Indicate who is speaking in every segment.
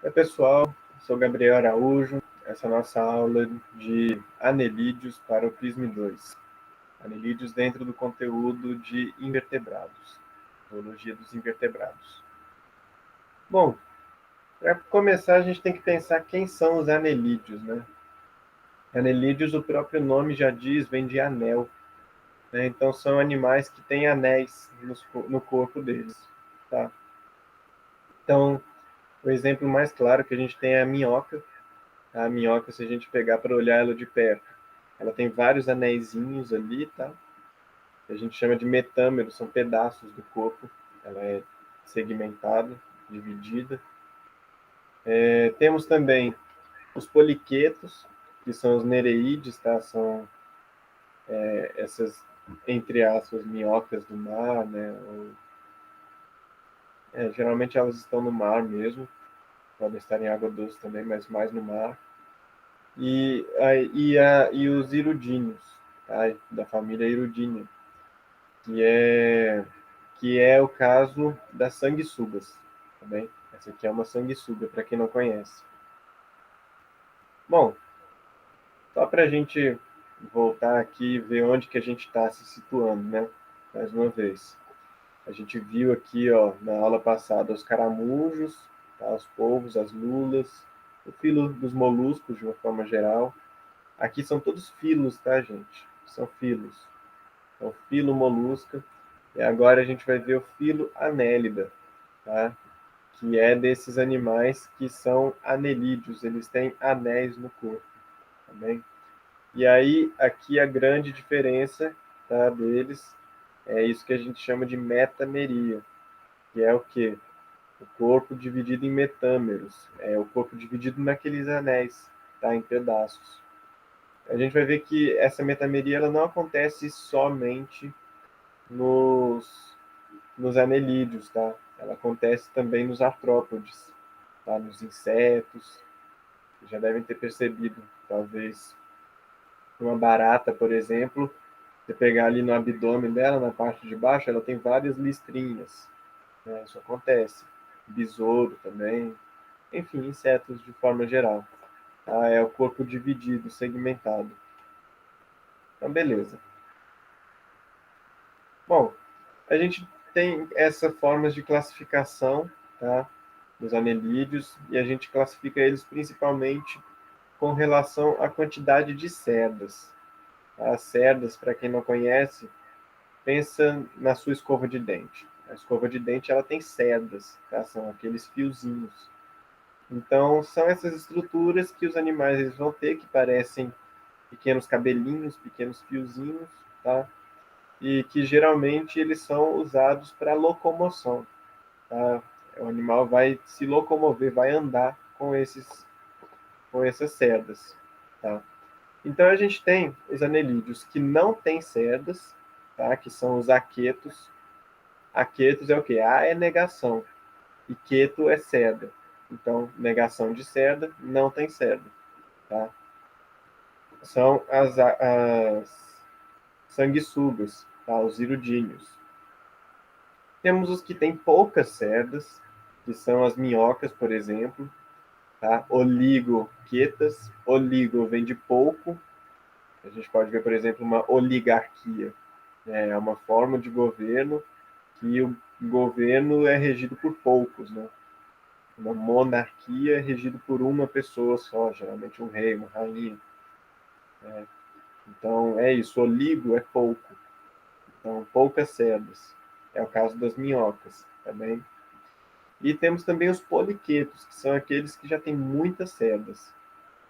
Speaker 1: Oi, pessoal, sou Gabriel Araújo. Essa é a nossa aula de anelídeos para o PRISM 2. Anelídeos dentro do conteúdo de invertebrados, zoologia dos invertebrados. Bom, para começar, a gente tem que pensar quem são os anelídeos, né? Anelídeos, o próprio nome já diz, vem de anel, né? Então, são animais que têm anéis no corpo deles, tá? Então, o exemplo mais claro que a gente tem é a minhoca. A minhoca, se a gente pegar para olhar ela de perto, ela tem vários anéisinhos ali, tá? Que a gente chama de metâmeros, são pedaços do corpo. Ela é segmentada, dividida. Temos também os poliquetos, que são os nereídes, tá? São essas, entre aspas, minhocas do mar, né? Geralmente elas estão no mar mesmo, podem estar em água doce também, mas mais no mar. E os irudíneos, tá? Da família Irudínea, que é o caso das sanguessugas, tá bem? Essa aqui é uma sanguessuga, para quem não conhece. Bom, só para a gente voltar aqui e ver onde que a gente está se situando, né? Mais uma vez. A gente viu aqui, ó, na aula passada, os caramujos, tá? Os polvos, as lulas, o filo dos moluscos, de uma forma geral. Aqui são todos filos, tá, gente? São filos. Então, filo molusca. E agora a gente vai ver o filo anélida, tá? Que é desses animais que são anelídeos, eles têm anéis no corpo, tá bem? E aí, aqui a grande diferença, tá, deles é isso que a gente chama de metameria, que é o quê? O corpo dividido em metâmeros, é o corpo dividido naqueles anéis, tá, em pedaços. A gente vai ver que essa metameria ela não acontece somente nos anelídeos, tá? Ela acontece também nos artrópodes, tá? Nos insetos. Vocês já devem ter percebido, talvez, uma barata, por exemplo, você pegar ali no abdômen dela, na parte de baixo, ela tem várias listrinhas, né? Isso acontece. Besouro também. Enfim, insetos de forma geral. Tá? É o corpo dividido, segmentado. Então, beleza. Bom, a gente tem essas formas de classificação, tá, dos anelídeos, e a gente classifica eles principalmente com relação à quantidade de cerdas. As cerdas, para quem não conhece, pensa na sua escova de dente. A escova de dente ela tem cerdas, tá? São aqueles fiozinhos. Então, são essas estruturas que os animais eles vão ter, que parecem pequenos cabelinhos, pequenos fiozinhos, tá? E que geralmente eles são usados para locomoção. Tá? O animal vai se locomover, vai andar com essas cerdas. Tá? Então a gente tem os anelídeos que não têm cerdas, tá? Que são os aquetos. Aquetos é o quê? A é negação e queto é cerda. Então, negação de cerda, não tem cerda. Tá? São as sanguessugas, tá? Os irudíneos. Temos os que têm poucas cerdas, que são as minhocas, por exemplo, tá? Oligoquetas. Oligo vem de pouco. A gente pode ver, por exemplo, uma oligarquia. É uma forma de governo que o governo é regido por poucos, né? Uma monarquia é regido por uma pessoa só, geralmente um rei, uma rainha. Então, é isso. Oligo é pouco. Então, poucas cerdas. É o caso das minhocas, também. E temos também os poliquetos, que são aqueles que já têm muitas cerdas.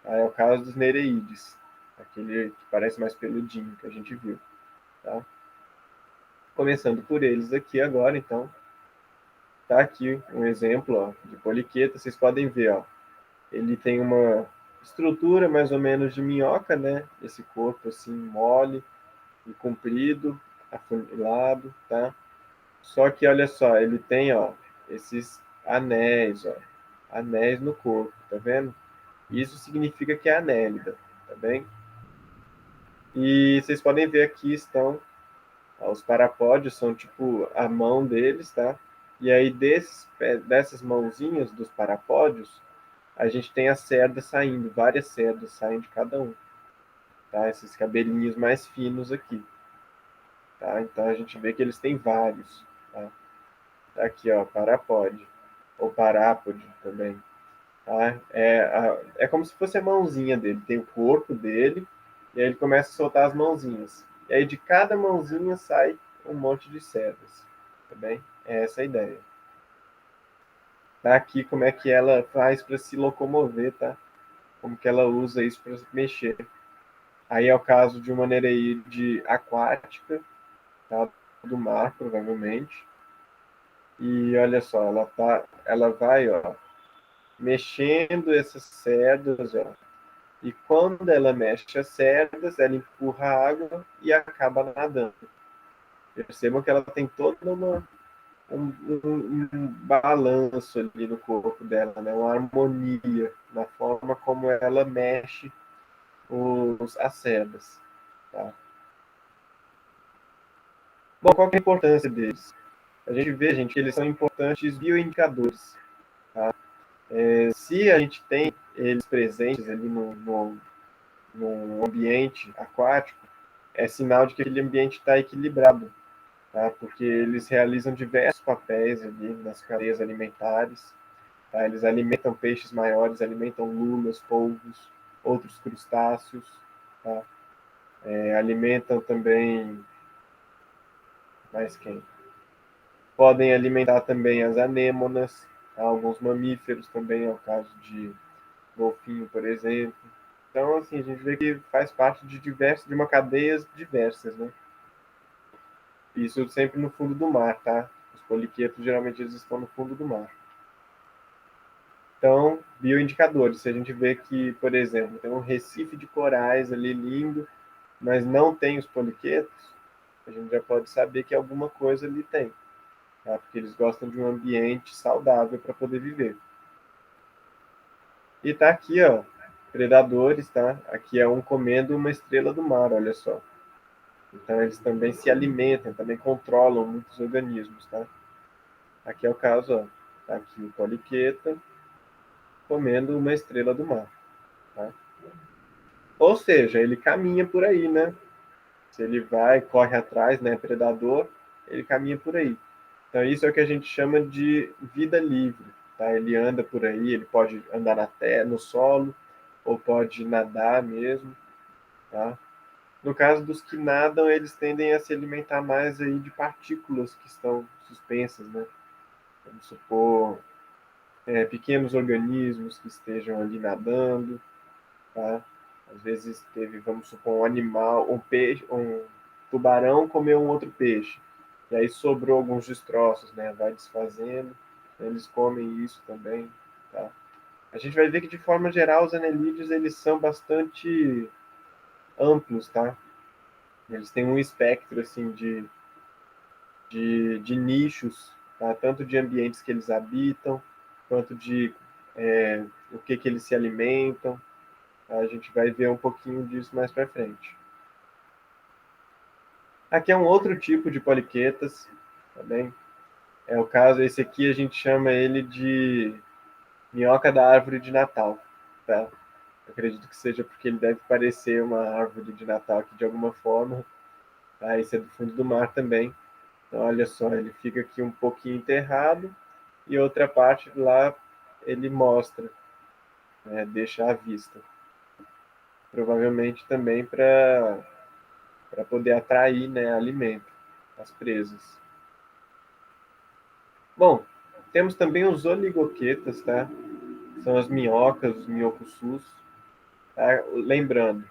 Speaker 1: É o caso dos nereídes, aquele que parece mais peludinho que a gente viu. Tá? Começando por eles aqui agora, então. Tá aqui um exemplo ó, de poliqueta. Vocês podem ver, ó, ele tem uma estrutura mais ou menos de minhoca, né? Esse corpo assim mole e comprido, afunilado, tá? Só que olha só, ele tem, ó, esses anéis, ó, anéis no corpo, tá vendo? Isso significa que é anélida, tá bem? E vocês podem ver aqui estão os parapódios, são tipo a mão deles, tá? E aí dessas mãozinhas dos parapódios, a gente tem as cerdas saindo, várias cerdas saem de cada um, tá? Esses cabelinhos mais finos aqui, tá? Então a gente vê que eles têm vários, tá? Tá aqui, ó, parapode, ou parápode também, tá? É como se fosse a mãozinha dele, tem o corpo dele, e aí ele começa a soltar as mãozinhas. E aí de cada mãozinha sai um monte de cerdas, tá bem? É essa a ideia. Tá aqui como é que ela faz para se locomover, tá? Como que ela usa isso para se mexer. Aí é o caso de uma nereide aquática, tá? Do mar, provavelmente. E olha só, ela vai, ó, mexendo essas cerdas, ó. E quando ela mexe as cerdas, ela empurra a água e acaba nadando. Percebam que ela tem toda um balanço ali no corpo dela, né? Uma harmonia na forma como ela mexe as cerdas. Tá? Bom, qual que é a importância deles? A gente vê, gente, que eles são importantes bioindicadores. Tá? Se a gente tem eles presentes ali no ambiente aquático, é sinal de que aquele ambiente está equilibrado, tá? Porque eles realizam diversos papéis ali nas cadeias alimentares. Tá? Eles alimentam peixes maiores, alimentam lulas, polvos, outros crustáceos. Tá? Alimentam também mais quem? Podem alimentar também as anêmonas, tá? Alguns mamíferos também, é o caso de golfinho, por exemplo. Então, assim, a gente vê que faz parte de uma cadeia diversas, né? Isso sempre no fundo do mar, tá? Os poliquetos, geralmente, eles estão no fundo do mar. Então, bioindicadores. Se a gente vê que, por exemplo, tem um recife de corais ali lindo, mas não tem os poliquetos, a gente já pode saber que alguma coisa ali tem, tá? Porque eles gostam de um ambiente saudável para poder viver. E tá aqui, ó, predadores, tá? Aqui é um comendo uma estrela do mar, olha só. Então eles também se alimentam, também controlam muitos organismos, tá? Aqui é o caso, ó. Tá aqui o poliqueta comendo uma estrela do mar, tá? Ou seja, ele caminha por aí, né? Se ele vai, corre atrás, né, predador, ele caminha por aí. Então isso é o que a gente chama de vida livre, tá? Ele anda por aí, ele pode andar na terra, no solo, ou pode nadar mesmo, tá? No caso dos que nadam, eles tendem a se alimentar mais aí de partículas que estão suspensas, né? Vamos supor, pequenos organismos que estejam ali nadando, tá? Às vezes teve, vamos supor, um animal, um peixe, um tubarão comeu um outro peixe. E aí sobrou alguns destroços, né? Vai desfazendo, eles comem isso também, tá? A gente vai ver que de forma geral os anelídeos eles são bastante amplos, tá? Eles têm um espectro assim de nichos, tá? Tanto de ambientes que eles habitam, quanto de o que eles se alimentam. Tá? A gente vai ver um pouquinho disso mais para frente. Aqui é um outro tipo de poliquetas, tá bem? É o caso, esse aqui a gente chama ele de minhoca da árvore de Natal, tá? Eu acredito que seja porque ele deve parecer uma árvore de Natal aqui de alguma forma. Tá? Esse é do fundo do mar também. Então, olha só, ele fica aqui um pouquinho enterrado e outra parte lá ele mostra, né, deixa à vista. Provavelmente também para poder atrair, né, alimento, as presas. Bom, temos também os oligoquetas, tá? São as minhocas, os minhocussus. Tá? Lembrando,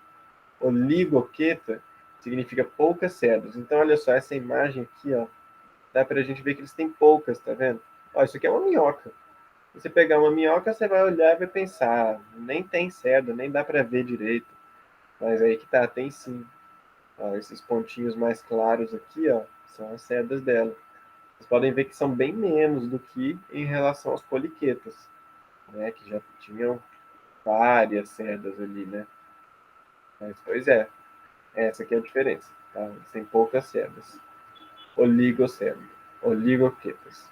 Speaker 1: oligoqueta significa poucas cerdas. Então, olha só, essa imagem aqui, ó, dá para a gente ver que eles têm poucas, tá vendo? Ó, isso aqui é uma minhoca. Se você pegar uma minhoca, você vai olhar e vai pensar, nem tem cerda, nem dá para ver direito. Mas aí que tá, tem sim. Ó, esses pontinhos mais claros aqui, ó, são as cerdas dela. Vocês podem ver que são bem menos do que em relação aos poliquetas, né, que já tinham várias cerdas ali, né? Mas, pois é, essa aqui é a diferença, tá? Eles têm poucas cerdas. Oligocerdas, oligoquetas.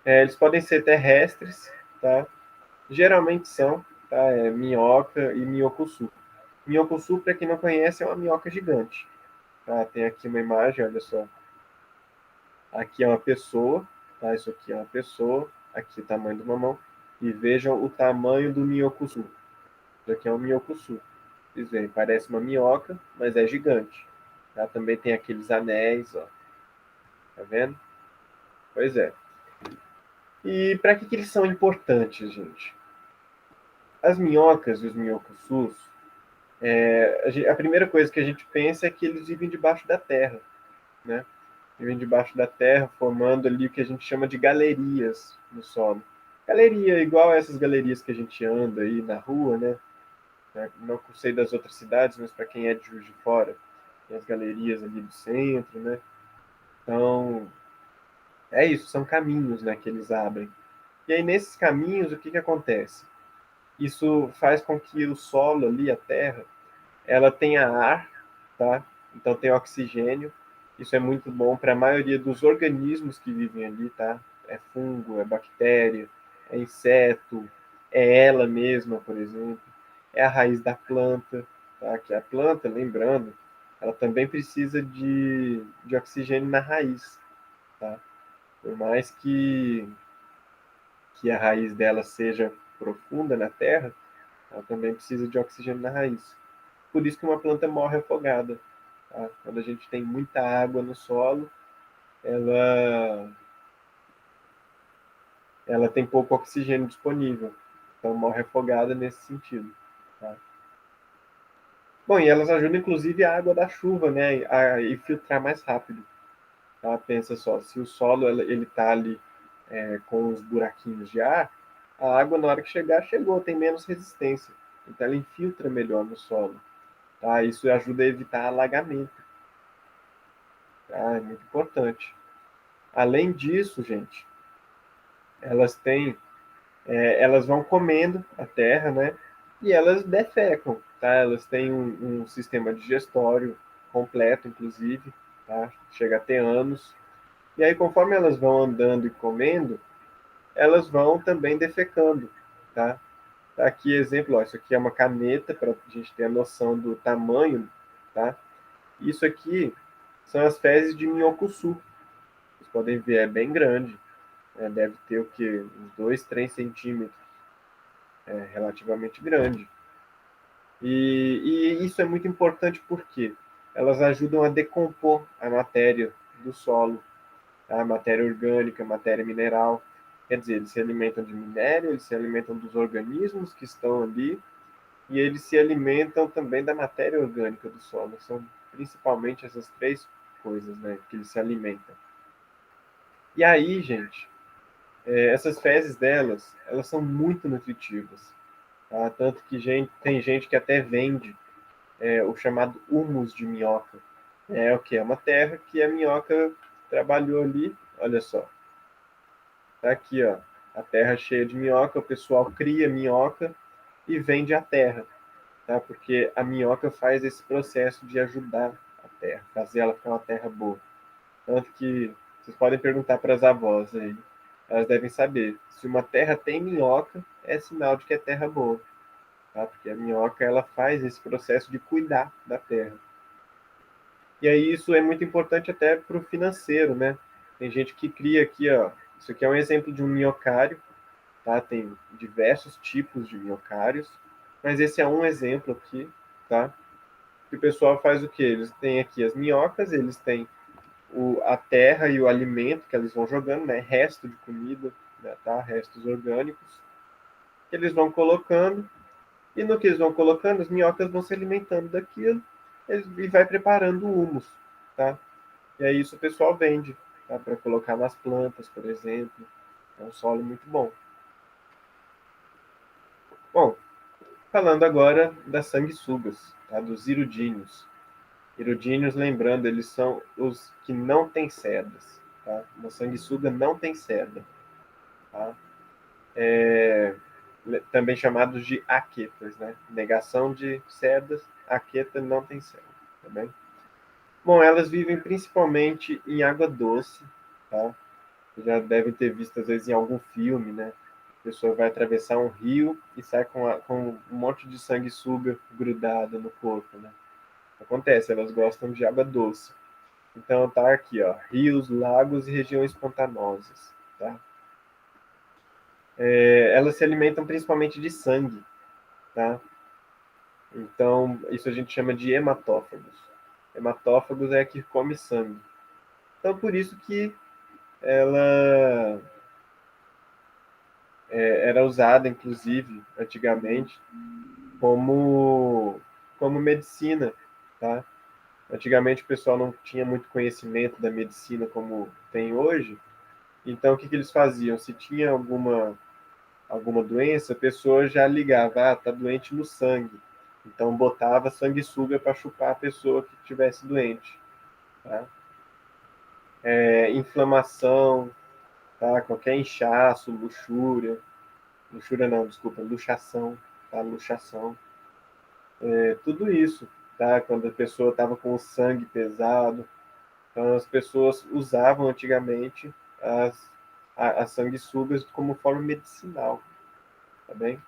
Speaker 1: Eles podem ser terrestres, tá? Geralmente são, tá? É minhoca e minhocussu. Minhocussu, para quem não conhece, é uma minhoca gigante. Tá? Tem aqui uma imagem, olha só. Aqui é uma pessoa, tá? Isso aqui é uma pessoa, aqui é o tamanho de uma mão. E vejam o tamanho do minhocussu. Isso aqui é um minhocussu. Vocês veem, parece uma minhoca, mas é gigante. Tá? Também tem aqueles anéis, ó. Tá vendo? Pois é. E para que eles são importantes, gente? As minhocas e os minhocussus, a primeira coisa que a gente pensa é que eles vivem debaixo da terra, né? Vivem debaixo da terra, formando ali o que a gente chama de galerias no solo. Galeria, igual essas galerias que a gente anda aí na rua, né? Não sei das outras cidades, mas para quem é de Juiz de Fora, tem as galerias ali do centro, né? Então, é isso, são caminhos, né, que eles abrem. E aí, nesses caminhos, o que que acontece? Isso faz com que o solo ali, a terra, ela tenha ar, tá? Então tem oxigênio. Isso é muito bom para a maioria dos organismos que vivem ali, tá? É fungo, é bactéria, é inseto, é ela mesma, por exemplo. É a raiz da planta, tá? Que a planta, lembrando, ela também precisa de oxigênio na raiz, tá? Por mais que a raiz dela seja profunda na terra, ela também precisa de oxigênio na raiz. Por isso que uma planta morre afogada. Tá? Quando a gente tem muita água no solo, ela, ela tem pouco oxigênio disponível. Então morre afogada nesse sentido. Tá? Bom, e elas ajudam inclusive a água da chuva, né, a infiltrar mais rápido. Tá? Pensa só, se o solo ele está ali com os buraquinhos de ar, a água na hora que chegar, chegou, tem menos resistência. Então ela infiltra melhor no solo. Tá? Isso ajuda a evitar alagamento. Tá? É muito importante. Além disso, gente, elas têm, elas vão comendo a terra, né? E elas defecam, tá? Elas têm um sistema digestório completo, inclusive, tá? Chega a ter anos. E aí, conforme elas vão andando e comendo, elas vão também defecando, tá? Tá aqui exemplo, ó, isso aqui é uma caneta para a gente ter a noção do tamanho, tá? Isso aqui são as fezes de minhocussu. Vocês podem ver, é bem grande. Deve ter o quê? Uns 2, 3 centímetros. É relativamente grande. E isso é muito importante porque elas ajudam a decompor a matéria do solo, tá? A matéria orgânica, a matéria mineral. Quer dizer, eles se alimentam de minério, eles se alimentam dos organismos que estão ali e eles se alimentam também da matéria orgânica do solo. São principalmente essas três coisas, né, que eles se alimentam. E aí, gente, essas fezes delas, elas são muito nutritivas. Tá? Tanto que tem gente que até vende o chamado humus de minhoca. É o que? É uma terra que a minhoca trabalhou ali. Olha só. Tá aqui, ó. A terra cheia de minhoca, o pessoal cria minhoca e vende a terra. Tá? Porque a minhoca faz esse processo de ajudar a terra, fazer ela ficar uma terra boa. Tanto que vocês podem perguntar para as avós aí. Elas devem saber. Se uma terra tem minhoca, é sinal de que é terra boa. Tá? Porque a minhoca ela faz esse processo de cuidar da terra. E aí isso é muito importante até para o financeiro, né? Tem gente que cria aqui, ó. Isso aqui é um exemplo de um minhocário, tá? Tem diversos tipos de minhocários, mas esse é um exemplo aqui, tá? Que o pessoal faz o quê? Eles têm aqui as minhocas, eles têm a terra e o alimento que eles vão jogando, né? Resto de comida, né? Tá? Restos orgânicos, que eles vão colocando. E no que eles vão colocando, as minhocas vão se alimentando daquilo e vai preparando o humus, tá? E aí isso o pessoal vende, tá? Para colocar nas plantas, por exemplo. É um solo muito bom. Bom, falando agora das sanguessugas, tá? Dos irudíneos. Irudíneos, lembrando, eles são os que não têm cerdas, tá? Uma sanguessuga não tem cerda, tá? Também chamados de aquetas, né? Negação de cerdas, aqueta não tem cerda, tá bem? Bom, elas vivem principalmente em água doce, tá? Já devem ter visto às vezes em algum filme, né? pessoa vai atravessar um rio e sai com um monte de sanguessuga grudada no corpo, né? Acontece, elas gostam de água doce. Então tá aqui, ó, rios, lagos e regiões pantanosas, tá? Elas se alimentam principalmente de sangue, tá? Então isso a gente chama de hematófagos. Hematófagos é a que come sangue. Então por isso que ela era usada, inclusive, antigamente, como medicina, tá? Antigamente o pessoal não tinha muito conhecimento da medicina como tem hoje, então o que eles faziam? Se tinha alguma doença, a pessoa já ligava, tá doente no sangue. Então botava sanguessuga para chupar a pessoa que estivesse doente, tá? Inflamação, tá? Qualquer inchaço, luxúria não, desculpa, luxação, tá? Luxação. Tudo isso, tá? Quando a pessoa estava com o sangue pesado. Então, as pessoas usavam antigamente as sanguessugas como forma medicinal, tá bem?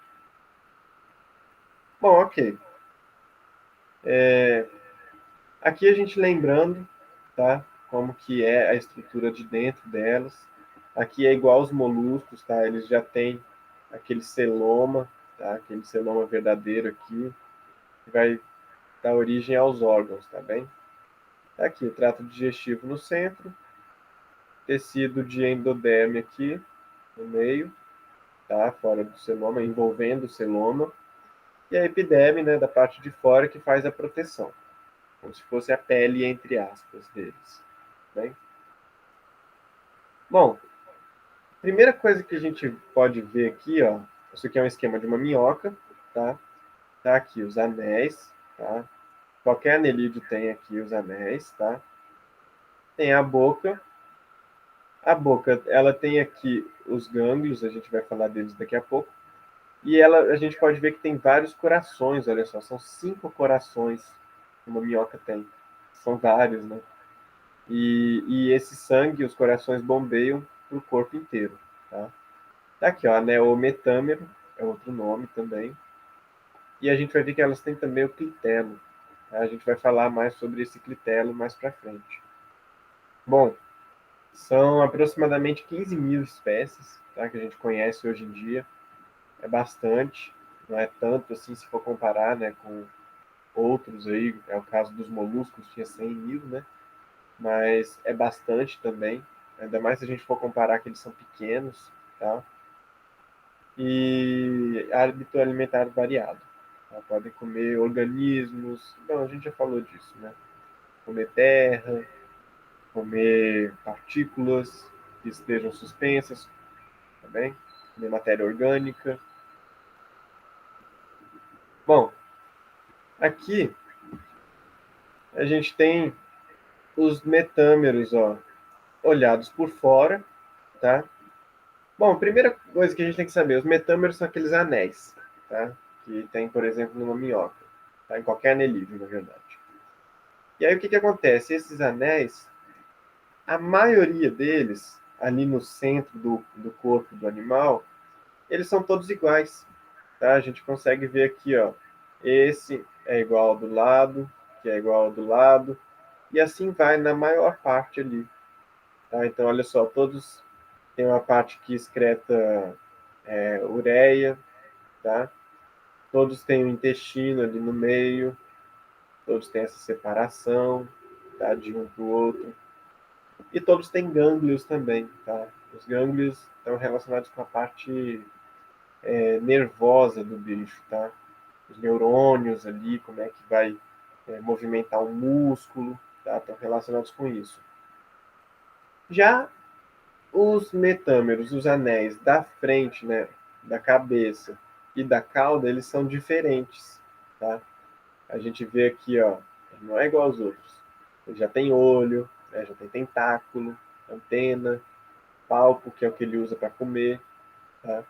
Speaker 1: Bom, ok. Aqui a gente lembrando, tá? Como que é a estrutura de dentro delas. Aqui é igual aos moluscos, tá? Eles já têm aquele celoma, tá? Aquele celoma verdadeiro aqui, que vai dar origem aos órgãos, tá bem? Tá aqui o trato digestivo no centro, tecido de endoderme aqui no meio, tá? Fora do celoma, envolvendo o celoma, e a epiderme, né, da parte de fora que faz a proteção, como se fosse a pele entre aspas deles, bem? Bom, primeira coisa que a gente pode ver aqui, ó, isso aqui é um esquema de uma minhoca, tá? Tá aqui os anéis, tá? Qualquer anelídeo tem aqui os anéis, tá? Tem a boca. A boca, ela tem aqui os gânglios, a gente vai falar deles daqui a pouco. E a gente pode ver que tem vários corações, olha só, são 5 corações que uma minhoca tem. São vários, né? E esse sangue, os corações bombeiam para o corpo inteiro, tá? Tá aqui, ó, anel metâmero, é outro nome também. E a gente vai ver que elas têm também o clitelo, tá? A gente vai falar mais sobre esse clitelo mais para frente. Bom, são aproximadamente 15 mil espécies, tá, que a gente conhece hoje em dia. É bastante, não é tanto assim se for comparar, né, com outros aí. É o caso dos moluscos, tinha 100 mil, né? Mas é bastante também, ainda mais se a gente for comparar que eles são pequenos, tá? E hábito alimentar variado. Tá? Podem comer organismos, não, a gente já falou disso, né? Comer terra, comer partículas que estejam suspensas, tá bem? Comer matéria orgânica. Bom, aqui a gente tem os metâmeros, ó, olhados por fora, tá? Bom, primeira coisa que a gente tem que saber, os metâmeros são aqueles anéis, tá? Que tem, por exemplo, numa minhoca, tá? Em qualquer anelídeo, na verdade. E aí o que acontece? Esses anéis, a maioria deles, ali no centro do corpo do animal, eles são todos iguais, tá? A gente consegue ver aqui, ó, esse é igual ao do lado, que é igual ao do lado, e assim vai na maior parte ali, tá? Então, olha só, todos têm uma parte que excreta ureia, tá? Todos têm o intestino ali no meio, todos têm essa separação, tá? De um para o outro. E todos têm gânglios também, tá? Os gânglios estão relacionados com a parte nervosa do bicho, tá? Os neurônios ali, como é que vai movimentar o músculo, tá? Estão relacionados com isso. Já os metâmeros, os anéis da frente, né, da cabeça e da cauda, eles são diferentes, tá? A gente vê aqui, ó, não é igual aos outros. Ele já tem olho, né, já tem tentáculo, antena, palpo, que é o que ele usa para comer, tá?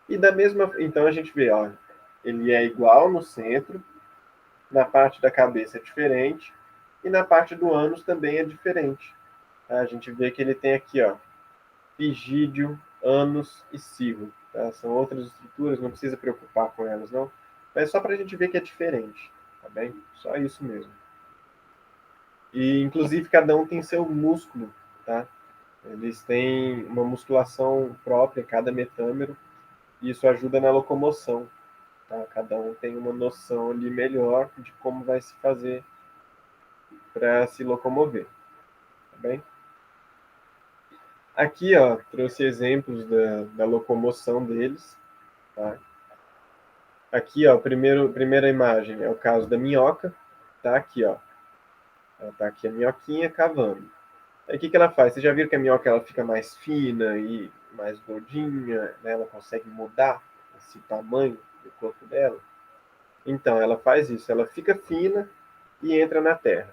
Speaker 1: E da mesma, então a gente vê, ó, ele é igual no centro, na parte da cabeça é diferente e na parte do ânus também é diferente. Tá? A gente vê que ele tem aqui, ó, vigídio, ânus e cirro. tá? São outras estruturas, não precisa preocupar com elas, não. Mas só para a gente ver que é diferente, tá bem? Só isso mesmo. E, inclusive, cada um tem seu músculo, tá? Eles têm uma musculação própria, cada metâmero, e isso ajuda na locomoção, tá? Cada um tem uma noção ali melhor de como vai se fazer para se locomover, tá bem? Aqui, ó, trouxe exemplos da locomoção deles, tá? Aqui, ó, primeira imagem é o caso da minhoca, tá? Aqui, ó. Ela tá aqui a minhoquinha cavando. Aí o que que ela faz? Você já viu que a minhoca ela fica mais fina e mais gordinha, né? Ela consegue mudar esse tamanho do corpo dela? Então, ela faz isso. Ela fica fina e entra na terra.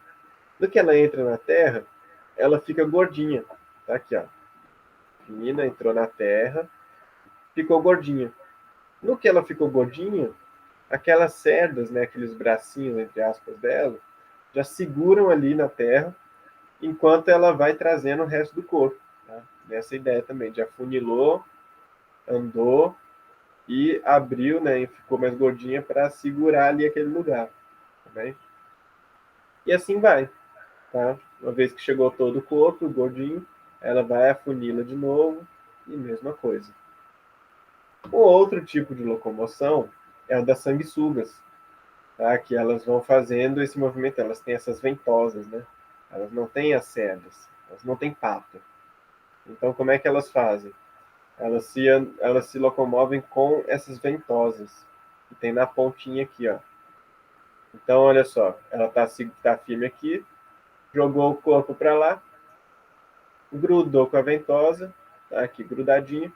Speaker 1: No que ela entra na terra, ela fica gordinha. Tá aqui, ó. Fina, entrou na terra, ficou gordinha. No que ela ficou gordinha, aquelas cerdas, né, aqueles bracinhos, entre aspas, dela, já seguram ali na terra, enquanto ela vai trazendo o resto do corpo. Tá? Nessa ideia também, de afunilou, andou e abriu, né, e ficou mais gordinha para segurar ali aquele lugar. Tá bem? E assim vai. Tá? Uma vez que chegou todo o corpo, gordinho, ela vai afunila de novo e mesma coisa. O outro tipo de locomoção é o das sanguessugas, tá? Que elas vão fazendo esse movimento, elas têm essas ventosas, né? Elas não têm as cerdas, elas não têm pata. Então, como é que elas fazem? Elas se locomovem com essas ventosas, que tem na pontinha aqui, ó. Então, olha só, ela tá firme aqui, jogou o corpo para lá, grudou com a ventosa, tá aqui grudadinha.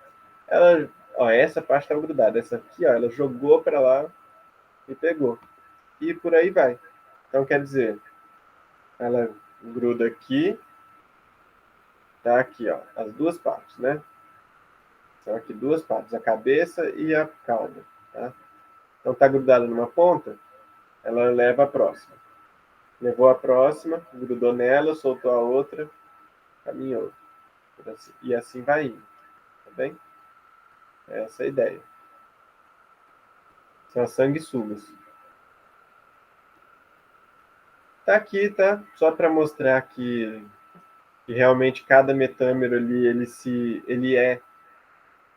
Speaker 1: Ela, ó, essa parte estava grudada, essa aqui, ó, ela jogou para lá e pegou. E por aí vai. Então, quer dizer, ela gruda aqui, tá aqui, ó, as duas partes, né? São aqui duas partes, a cabeça e a cauda, tá? Então, tá grudada numa ponta, ela leva a próxima. Levou a próxima, grudou nela, soltou a outra, caminhou. E assim vai indo, tá bem? Essa é a ideia. São as sanguessugas. Tá aqui, tá? Só para mostrar que realmente cada metâmero ali, ele é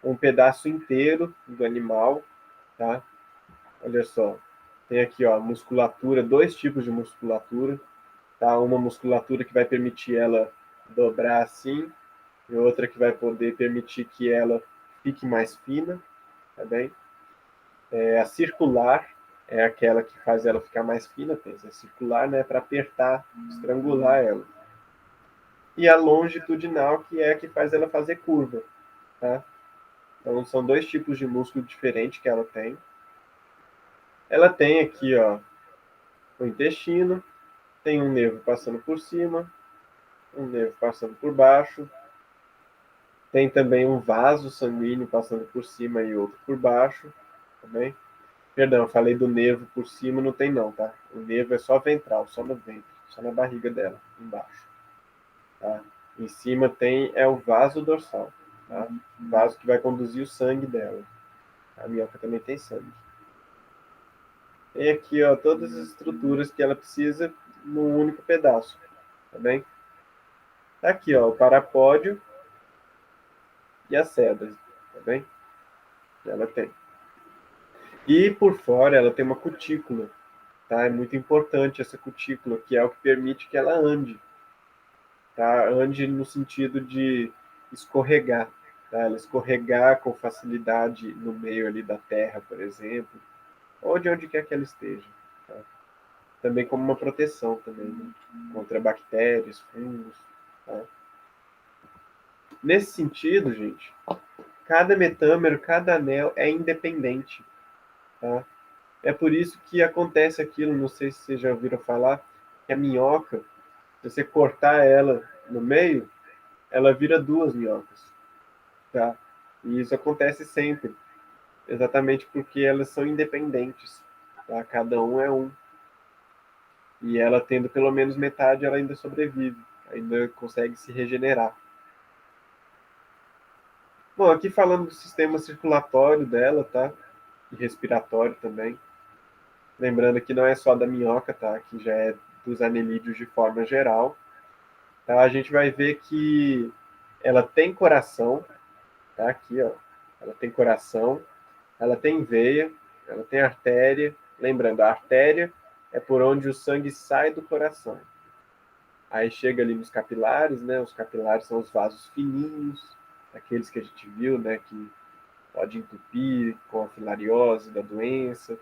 Speaker 1: um pedaço inteiro do animal, tá? Olha só, tem aqui, ó, musculatura, dois tipos de musculatura, tá? Uma musculatura que vai permitir ela dobrar assim, e outra que vai poder permitir que ela fique mais fina, tá bem? A circular é aquela que faz ela ficar mais fina, pensa, circular, né, para apertar, estrangular ela. E a longitudinal, que é a que faz ela fazer curva, tá? Então, são dois tipos de músculo diferentes que ela tem. Ela tem aqui, ó, o intestino, tem um nervo passando por cima, um nervo passando por baixo, tem também um vaso sanguíneo passando por cima e outro por baixo, também. Perdão, eu falei do nervo por cima, não tem não, tá? O nervo é só ventral, só no ventre, só na barriga dela, embaixo. Tá? Em cima tem o vaso dorsal, tá? O vaso que vai conduzir o sangue dela. A minhoca também tem sangue. Tem aqui, ó, todas as estruturas que ela precisa num único pedaço, tá bem? Tá aqui, ó, o parapódio e as cerdas, tá bem? Ela tem. E por fora ela tem uma cutícula, tá? É muito importante essa cutícula, que é o que permite que ela ande, tá? Ande no sentido de escorregar, tá? Ela escorregar com facilidade no meio ali da terra, por exemplo, ou de onde quer que ela esteja, tá? Também como uma proteção também, né? Contra bactérias, fungos, tá? Nesse sentido, gente, cada metâmero, cada anel é independente, tá? É por isso que acontece aquilo, não sei se vocês já ouviram falar, que a minhoca, se você cortar ela no meio, ela vira duas minhocas, tá? E isso acontece sempre, exatamente porque elas são independentes, tá? Cada um é um. E ela tendo pelo menos metade, ela ainda sobrevive, ainda consegue se regenerar. Bom, aqui falando do sistema circulatório dela, tá? E respiratório também. Lembrando que não é só da minhoca, tá? Que já é dos anelídeos de forma geral. Tá? A gente vai ver que ela tem coração, tá? Aqui, ó. Ela tem coração, ela tem veia, ela tem artéria. Lembrando, a artéria é por onde o sangue sai do coração. Aí chega ali nos capilares, né? Os capilares são os vasos fininhos, aqueles que a gente viu, né? Que pode entupir com a filariose da doença.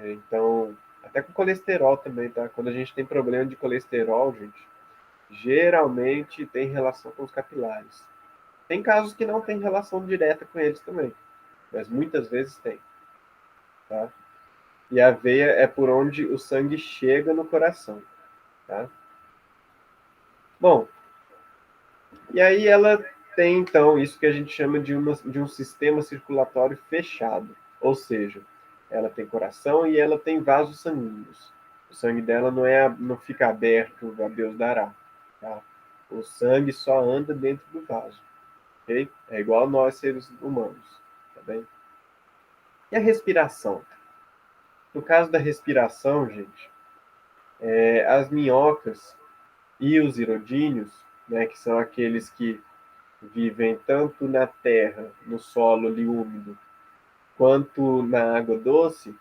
Speaker 1: Então, até com colesterol também, tá? Quando a gente tem problema de colesterol, gente, geralmente tem relação com os capilares. Tem casos que não tem relação direta com eles também, mas muitas vezes tem, tá? E a veia é por onde o sangue chega no coração, tá? Bom, e aí ela tem então isso que a gente chama de um sistema circulatório fechado, ou seja, ela tem coração e ela tem vasos sanguíneos. O sangue dela não fica aberto a Deus dará, tá? O sangue só anda dentro do vaso, ok? É igual nós seres humanos, tá bem? E a respiração? No caso da respiração, gente, as minhocas e os irodíneos, né, que são aqueles que vivem tanto na terra, no solo ali úmido, quanto na água doce,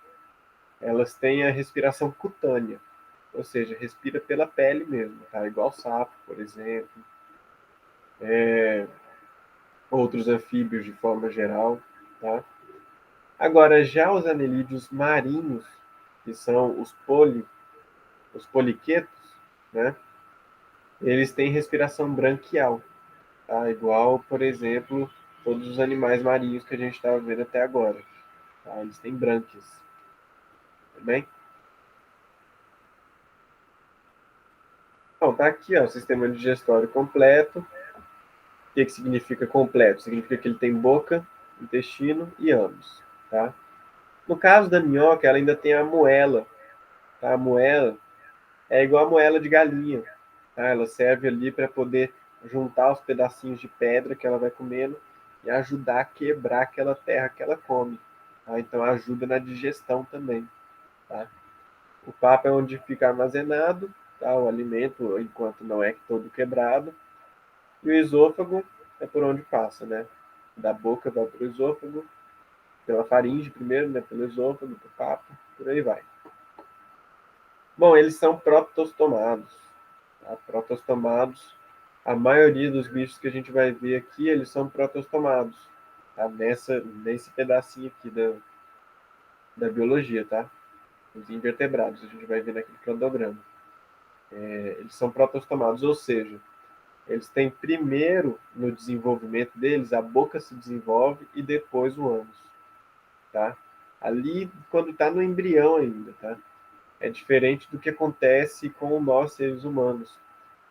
Speaker 1: elas têm a respiração cutânea, ou seja, respira pela pele mesmo, tá? Igual sapo, por exemplo, outros anfíbios de forma geral, tá? Agora, já os anelídeos marinhos, que são os poliquetos, né? Eles têm respiração branquial, tá? Igual, por exemplo, todos os animais marinhos que a gente estava vendo até agora, tá? Eles têm brânquias, tá bem? Então, tá aqui, ó, o sistema digestório completo. O que significa completo? Significa que ele tem boca, intestino e ânus, tá? No caso da minhoca, ela ainda tem a moela, tá? A moela é igual a moela de galinha, tá? Ela serve ali para poder juntar os pedacinhos de pedra que ela vai comendo e ajudar a quebrar aquela terra que ela come, tá? Então ajuda na digestão também, tá? O papo é onde fica armazenado, tá? O alimento, enquanto não é todo quebrado. E o esôfago é por onde passa, né? Da boca vai para o esôfago, pela faringe primeiro, né? Pelo esôfago, pro papo, por aí vai. Bom, eles são protostomados. Tá? Protostomados, a maioria dos bichos que a gente vai ver aqui, eles são protostomados. Tá? Nesse pedacinho aqui da biologia, tá? Os invertebrados, a gente vai ver naquele cladograma. Eles são protostomados, ou seja, eles têm primeiro no desenvolvimento deles, a boca se desenvolve e depois o ânus, tá? Ali, quando está no embrião ainda, tá? É diferente do que acontece com nós, seres humanos,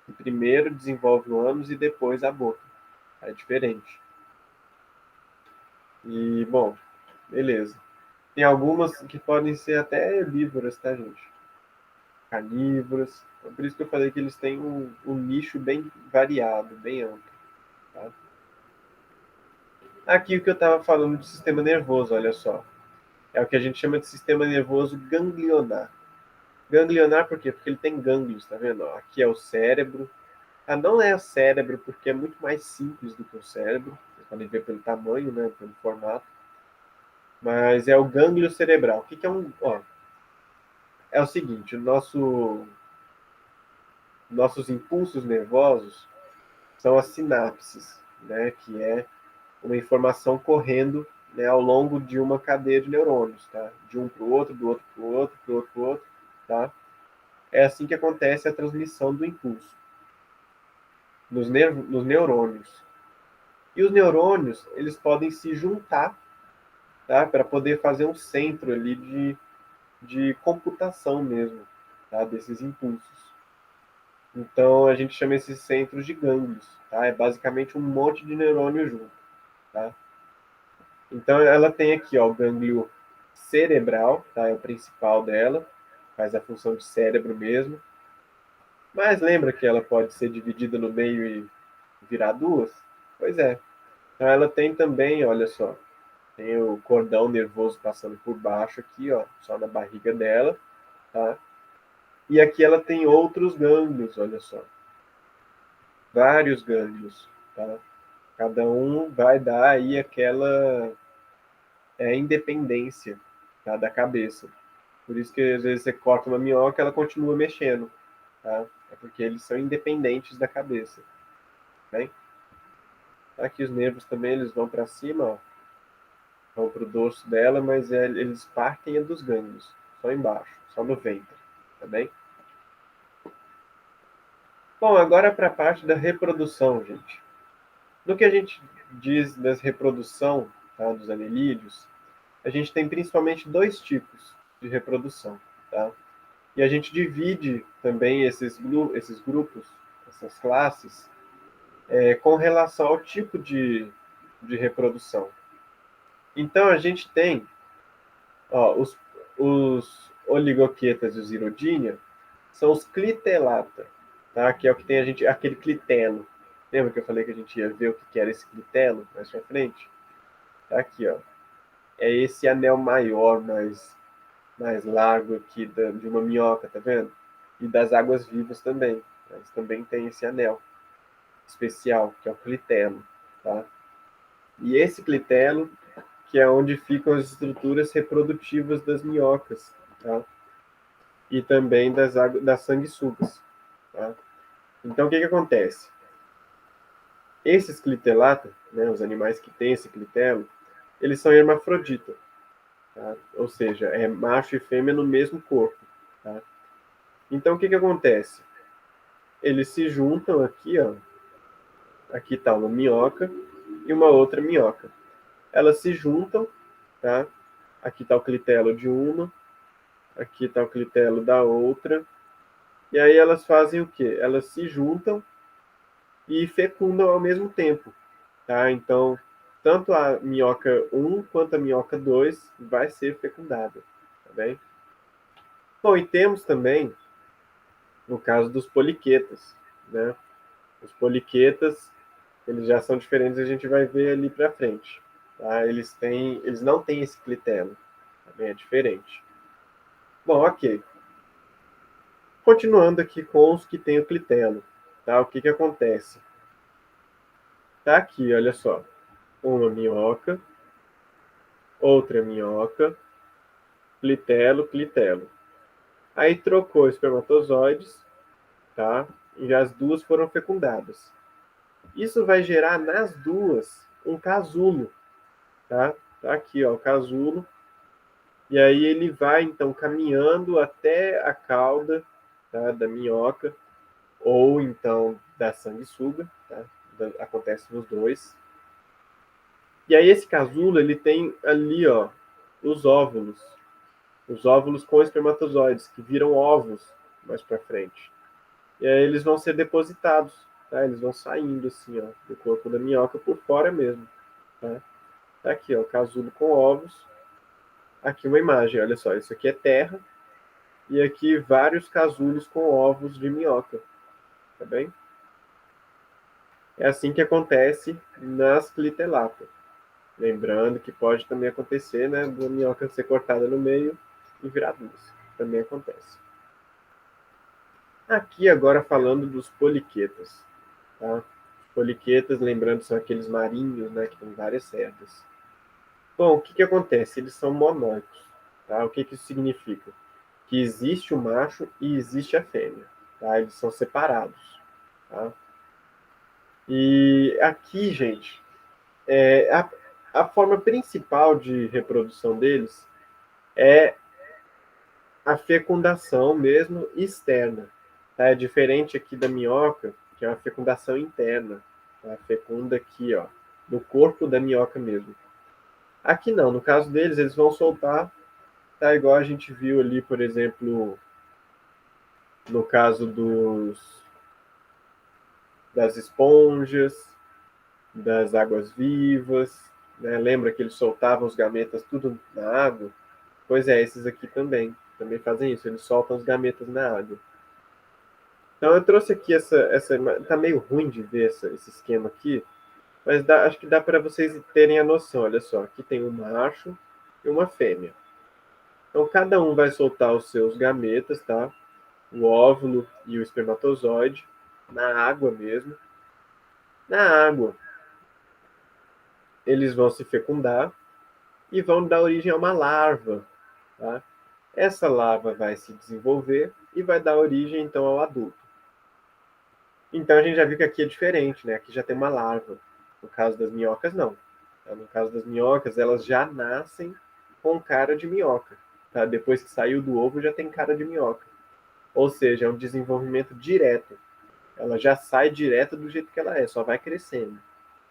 Speaker 1: que primeiro desenvolve o ânus e depois a boca. É diferente. E, bom, beleza. Tem algumas que podem ser até herbívoras, tá, gente? Carnívoras. Então, por isso que eu falei que eles têm um nicho bem variado, bem amplo, tá? Aqui o que eu estava falando de sistema nervoso, olha só. É o que a gente chama de sistema nervoso ganglionar. Ganglionar por quê? Porque ele tem gânglios, tá vendo? Aqui é o cérebro. Ah, não é o cérebro, porque é muito mais simples do que o cérebro. Vocês podem ver pelo tamanho, né? Pelo formato. Mas é o gânglio cerebral. O que, que é um. Ó, é o seguinte: nossos impulsos nervosos são as sinapses, né? Que é uma informação correndo, né, ao longo de uma cadeia de neurônios, tá? De um para o outro, do outro para o outro, para o outro para o outro, tá? É assim que acontece a transmissão do impulso nos neurônios. E os neurônios, eles podem se juntar, tá? Para poder fazer um centro ali de computação mesmo, tá? Desses impulsos. Então, a gente chama esses centros de gânglios, tá? É basicamente um monte de neurônio junto, tá? Então, ela tem aqui, ó, o gânglio cerebral, tá? É o principal dela, faz a função de cérebro mesmo. Mas lembra que ela pode ser dividida no meio e virar duas? Pois é. Então, ela tem também, olha só, tem o cordão nervoso passando por baixo aqui, ó, só na barriga dela, tá? E aqui ela tem outros gânglios, olha só. Vários gânglios, tá? Cada um vai dar aí aquela independência, tá, da cabeça. Por isso que às vezes você corta uma minhoca, ela continua mexendo, tá? É porque eles são independentes da cabeça, né? Aqui os nervos também, eles vão para cima, ó, vão para o dorso dela, mas eles partem dos gânglios, só embaixo, só no ventre, tá bem? Bom, agora para a parte da reprodução, gente. No que a gente diz da reprodução, tá, dos anelídeos, a gente tem principalmente dois tipos de reprodução, tá? E a gente divide também esses grupos, essas classes, com relação ao tipo de reprodução. Então, a gente tem, ó, os oligoquetas e os irodíneos, são os clitelata, tá? Que é o que tem aquele clitelo. Lembra que eu falei que a gente ia ver o que era esse clitelo mais pra frente? Tá aqui, ó. É esse anel maior, mais largo aqui de uma minhoca, tá vendo? E das águas vivas também. Eles também têm esse anel especial, que é o clitelo, tá? E esse clitelo, que é onde ficam as estruturas reprodutivas das minhocas, tá? E também das sanguessugas, tá? Então, o que acontece? Esses clitelata, né, os animais que têm esse clitelo, eles são hermafroditas, tá? Ou seja, é macho e fêmea no mesmo corpo, tá? Então, o que acontece? Eles se juntam aqui, ó. Aqui está uma minhoca e uma outra minhoca. Elas se juntam, tá? Aqui está o clitelo de uma, aqui está o clitelo da outra. E aí elas fazem o quê? Elas se juntam e fecundam ao mesmo tempo, tá? Então, tanto a minhoca um quanto a minhoca 2 vai ser fecundada, tá bem? Bom, e temos também no caso dos poliquetas, né? Os poliquetas, eles já são diferentes, a gente vai ver ali para frente, tá? Eles não têm esse clitelo, também é diferente. Bom, ok. Continuando aqui com os que têm o clitelo, tá? O que acontece? Tá aqui, olha só, uma minhoca, outra minhoca, clitelo, clitelo. Aí trocou espermatozoides, tá? E as duas foram fecundadas. Isso vai gerar nas duas um casulo, tá? Tá aqui, ó, o casulo. E aí ele vai então caminhando até a cauda, tá, da minhoca ou então da sanguessuga, tá? Acontece nos dois. E aí esse casulo ele tem ali, ó, os óvulos com espermatozoides que viram ovos mais para frente. E aí eles vão ser depositados, tá? Eles vão saindo assim, ó, do corpo da minhoca por fora mesmo, tá? Tá aqui, ó, o casulo com ovos. Aqui uma imagem, olha só, isso aqui é terra e aqui vários casulos com ovos de minhoca, tá bem? É assim que acontece nas clitelatas. Lembrando que pode também acontecer, né, da minhoca ser cortada no meio e virar duas. Também acontece. Aqui agora falando dos poliquetas, tá? Poliquetas, lembrando, são aqueles marinhos, né, que tem várias cerdas. Bom, o que acontece? Eles são monóicos, tá? O que isso significa? Que existe o macho e existe a fêmea, tá? Eles são separados, tá? E aqui, gente, a forma principal de reprodução deles é a fecundação mesmo externa, tá? É diferente aqui da minhoca, que é uma fecundação interna, tá? Fecunda aqui, ó, no corpo da minhoca mesmo. Aqui não, no caso deles, eles vão soltar, tá? Igual a gente viu ali, por exemplo, no caso das esponjas, das águas vivas, né? Lembra que eles soltavam os gametas tudo na água? Pois é, esses aqui também fazem isso, eles soltam os gametas na água. Então eu trouxe aqui tá meio ruim de ver esse esquema aqui, Mas acho que dá para vocês terem a noção. Olha só, aqui tem um macho e uma fêmea. Então, cada um vai soltar os seus gametas, tá? O óvulo e o espermatozoide, na água mesmo. Na água, eles vão se fecundar e vão dar origem a uma larva, tá? Essa larva vai se desenvolver e vai dar origem, então, ao adulto. Então, a gente já viu que aqui é diferente, né? Aqui já tem uma larva. No caso das minhocas, não. No caso das minhocas, elas já nascem com cara de minhoca. Tá? Depois que saiu do ovo, já tem cara de minhoca. Ou seja, é um desenvolvimento direto. Ela já sai direto do jeito que ela é, só vai crescendo.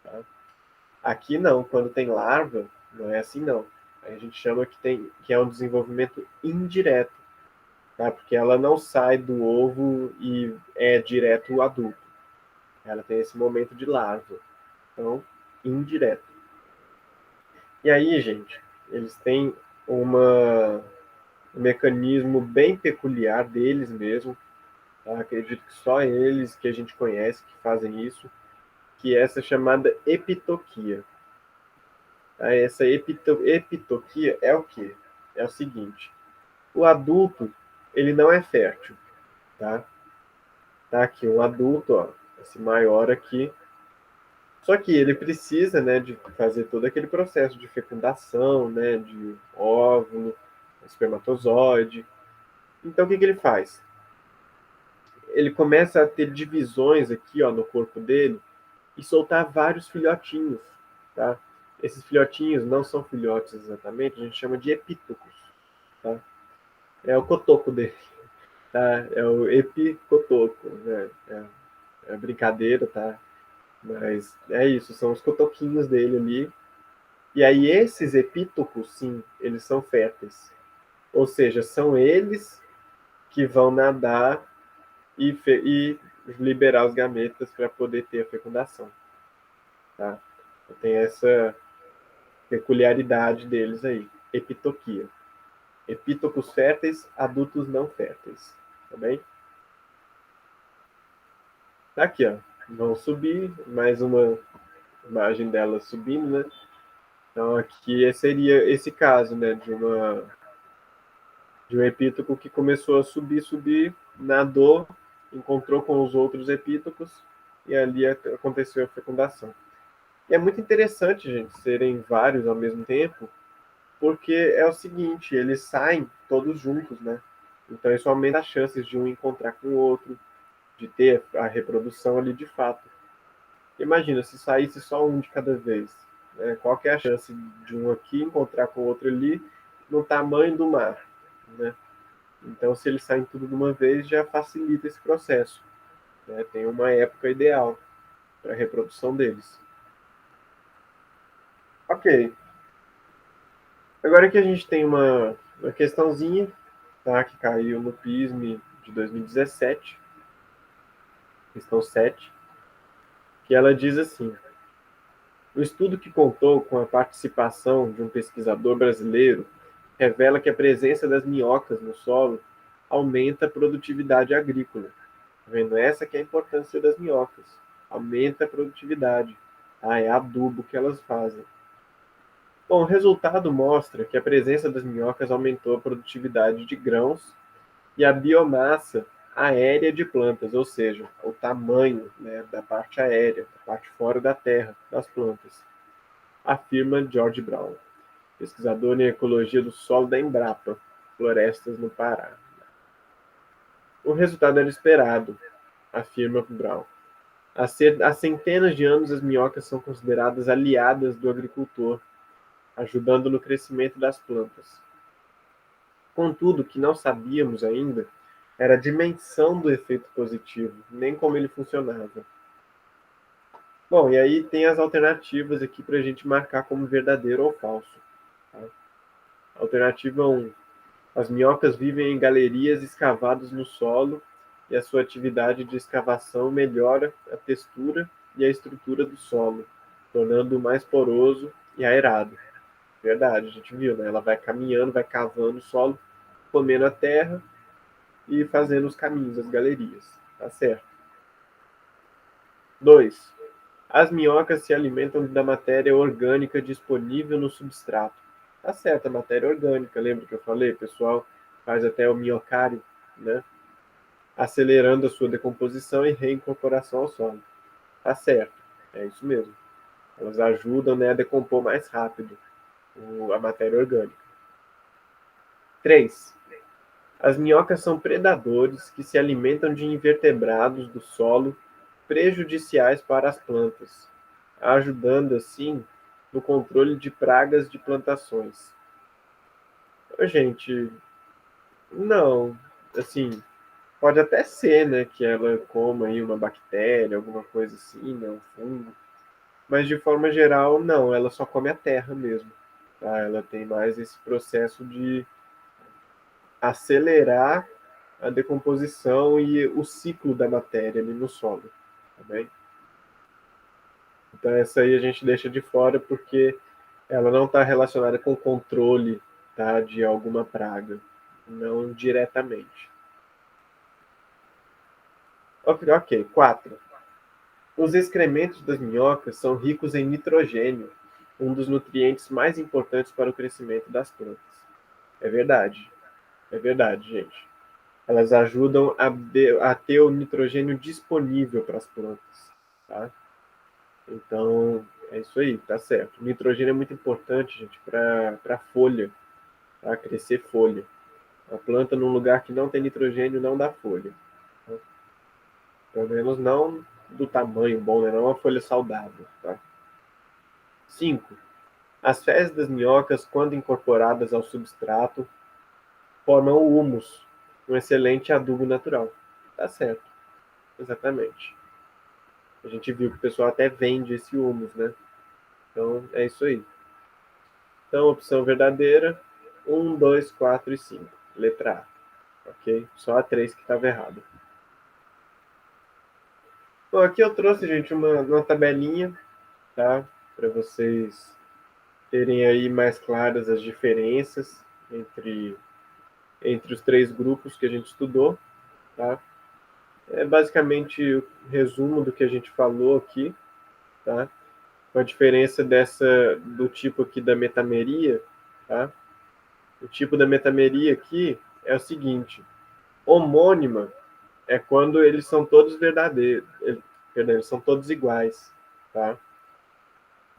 Speaker 1: Tá? Aqui não, quando tem larva, não é assim não. A gente chama que é um desenvolvimento indireto, tá? Porque ela não sai do ovo e é direto o adulto. Ela tem esse momento de larva. Então, indireto. E aí, gente, eles têm um mecanismo bem peculiar deles mesmo. Tá? Acredito que só eles que a gente conhece que fazem isso, que é essa chamada epitoquia. Tá? Essa epitoquia é o quê? É o seguinte: o adulto ele não é fértil, tá? Tá aqui um adulto, ó, esse maior aqui. Só que ele precisa, né, de fazer todo aquele processo de fecundação, né, de óvulo, espermatozoide. Então, o que que ele faz? Ele começa a ter divisões aqui, ó, no corpo dele e soltar vários filhotinhos, tá? Esses filhotinhos não são filhotes exatamente, a gente chama de epítocos, tá? É o cotoco dele, tá? É o epicotoco, né? É brincadeira, tá? Mas é isso, são os cotoquinhos dele ali. E aí esses epítocos, sim, eles são férteis. Ou seja, são eles que vão nadar e liberar os gametas para poder ter a fecundação. Tá? Então, tem essa peculiaridade deles aí. Epitoquia. Epítocos férteis, adultos não férteis. Tá bem? Tá aqui, ó. Vão subir, mais uma imagem dela subindo, né? Então aqui seria esse caso, né? De um epítoco que começou a subir, subir, nadou, encontrou com os outros epítocos e ali aconteceu a fecundação. E é muito interessante, gente, serem vários ao mesmo tempo, porque é o seguinte, eles saem todos juntos, né? Então isso aumenta as chances de um encontrar com o outro, de ter a reprodução ali de fato. Imagina, se saísse só um de cada vez, né? Qual que é a chance de um aqui encontrar com o outro ali no tamanho do mar, né? Então, se eles saem tudo de uma vez, já facilita esse processo, né? Tem uma época ideal para a reprodução deles. Ok. Agora que a gente tem uma questãozinha, tá, que caiu no PISM de 2017, questão 7, que ela diz assim: o estudo que contou com a participação de um pesquisador brasileiro revela que a presença das minhocas no solo aumenta a produtividade agrícola. Tá vendo? Essa que é a importância das minhocas. Aumenta a produtividade. Ah, é adubo que elas fazem. Bom, o resultado mostra que a presença das minhocas aumentou a produtividade de grãos e a biomassa aérea de plantas, ou seja, o tamanho, né, da parte aérea, da parte fora da terra das plantas, afirma George Brown, pesquisador em ecologia do solo da Embrapa, Florestas no Pará. O resultado era esperado, afirma Brown. Há centenas de anos, as minhocas são consideradas aliadas do agricultor, ajudando no crescimento das plantas. Contudo, o que não sabíamos ainda era a dimensão do efeito positivo, nem como ele funcionava. Bom, e aí tem as alternativas aqui para a gente marcar como verdadeiro ou falso. Tá? Alternativa 1. As minhocas vivem em galerias escavadas no solo e a sua atividade de escavação melhora a textura e a estrutura do solo, tornando-o mais poroso e aerado. Verdade, a gente viu, né? Ela vai caminhando, vai cavando o solo, comendo a terra e fazendo os caminhos, as galerias. Tá certo. 2. As minhocas se alimentam da matéria orgânica disponível no substrato. Tá certo, a matéria orgânica, lembra que eu falei? O pessoal faz até o minhocário, né? Acelerando a sua decomposição e reincorporação ao solo. Tá certo, é isso mesmo. Elas ajudam, né, a decompor mais rápido a matéria orgânica. 3. As minhocas são predadores que se alimentam de invertebrados do solo prejudiciais para as plantas, ajudando assim no controle de pragas de plantações. Gente, não, assim, pode até ser, né, que ela coma aí uma bactéria, alguma coisa assim, né, um fungo, mas de forma geral, não, ela só come a terra mesmo, tá? Ela tem mais esse processo de acelerar a decomposição e o ciclo da matéria ali no solo, tá bem? Então essa aí a gente deixa de fora porque ela não está relacionada com o controle, tá, de alguma praga, não diretamente. Ok, 4. Os excrementos das minhocas são ricos em nitrogênio, um dos nutrientes mais importantes para o crescimento das plantas. É verdade, gente. Elas ajudam a ter o nitrogênio disponível para as plantas, tá? Então, é isso aí, tá certo. O nitrogênio é muito importante, gente, para a folha, para crescer folha. A planta num lugar que não tem nitrogênio não dá folha. Tá? Pelo menos não do tamanho bom, né? Não uma folha saudável, tá? 5. As fezes das minhocas, quando incorporadas ao substrato, formam o humus, um excelente adubo natural. Tá certo, exatamente. A gente viu que o pessoal até vende esse humus, né? Então, é isso aí. Então, opção verdadeira, 1, 2, 4 e 5. Letra A. Ok? Só a 3 que estava errada. Bom, aqui eu trouxe, gente, uma tabelinha, tá? Para vocês terem aí mais claras as diferenças entre os três grupos que a gente estudou, tá? É basicamente o resumo do que a gente falou aqui, tá? Com a diferença do tipo aqui da metameria, tá? O tipo da metameria aqui é o seguinte: homônima é quando eles são todos verdadeiros, perdão, eles são todos iguais, tá?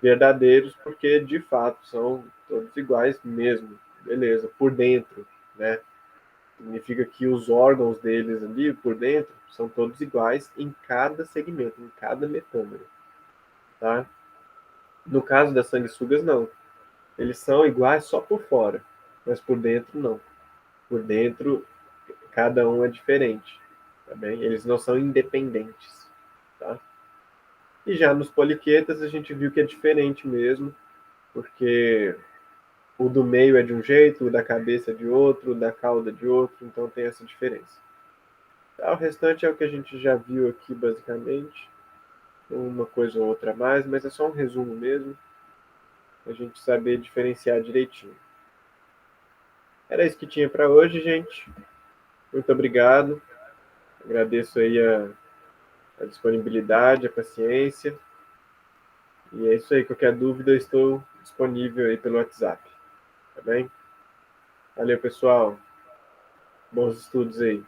Speaker 1: Verdadeiros porque de fato são todos iguais mesmo, beleza? Por dentro, né? Significa que os órgãos deles ali por dentro são todos iguais em cada segmento, em cada metâmero, tá? No caso das sanguessugas, não. Eles são iguais só por fora, mas por dentro não. Por dentro, cada um é diferente, tá bem? Eles não são independentes, tá? E já nos poliquetas a gente viu que é diferente mesmo, porque o do meio é de um jeito, o da cabeça é de outro, o da cauda de outro, então tem essa diferença. Tá, o restante é o que a gente já viu aqui basicamente, uma coisa ou outra a mais, mas é só um resumo mesmo, a gente saber diferenciar direitinho. Era isso que tinha para hoje, gente. Muito obrigado. Agradeço aí a disponibilidade, a paciência. E é isso aí. Qualquer dúvida, eu estou disponível aí pelo WhatsApp. Tá bem? Valeu, pessoal. Bons estudos aí.